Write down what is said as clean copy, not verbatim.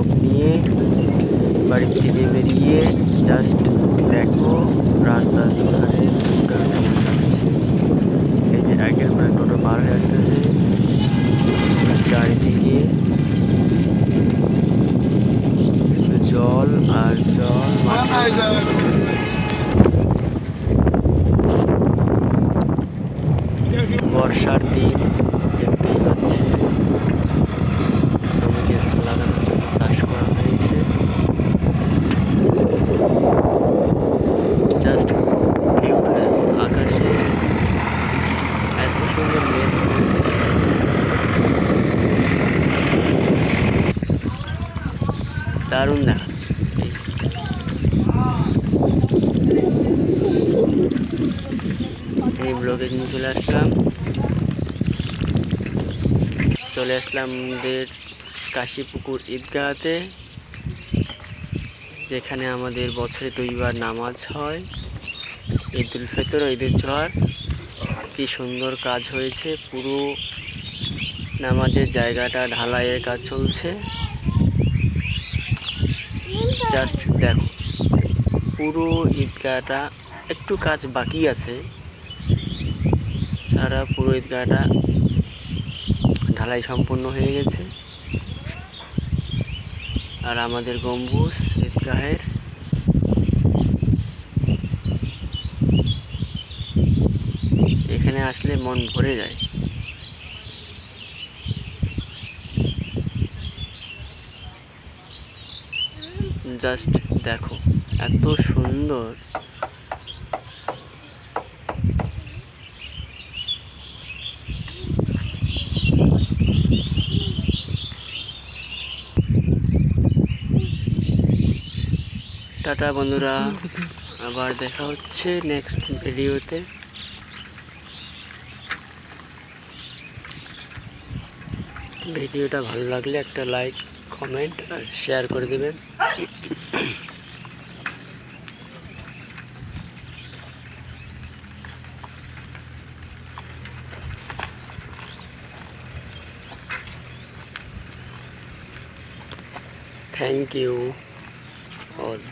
Blog নিয়ে বাড়ি থেকে বেরিয়ে জাস্ট দেখো রাস্তার দুধারে টোটোটা কেমন লাগছে। এই যে একের পর এক টোটো পার হয়ে আসতেছে, চারিদিকে শুধু জল আর জল। বর্ষার দিন দেখতেই পাচ্ছে, জমিতে লাগানোর জন্য চাষ করা হয়েছে। জাস্ট ভিউটা দেখো, আকাশে এত সুন্দর মেঘ করেছে, দারুণ দেখাচ্ছে। এই ব্লগে নিয়ে চলে আসলাম আমাদের কাশীপুকুর ঈদগাহতে, যেখানে আমাদের বছরে 2 বার নামাজ হয়, ঈদুল ফিতর ও ঈদুল জোহা। কি সুন্দর কাজ হয়েছে, পুরো নামাজের জায়গাটা ঢালাইয়ের কাজ চলছে। জাস্ট দেখো, পুরো ঈদগাহটা একটু কাজ বাকি আছে, সারা পুরো ঈদগাহটা ঢালাই সম্পূর্ণ হয়ে গেছে। আর আমাদের গম্বুজ ঈদগাহের এখানে আসলে মন ভরে যায়। জাস্ট দেখো, এত সুন্দর। টাটা বন্ধুরা, আবার দেখা হচ্ছে নেক্সট ভিডিওতে। ভিডিওটা ভালো লাগলে একটা লাইক, কমেন্ট আর শেয়ার করে দেবেন। Thank you all.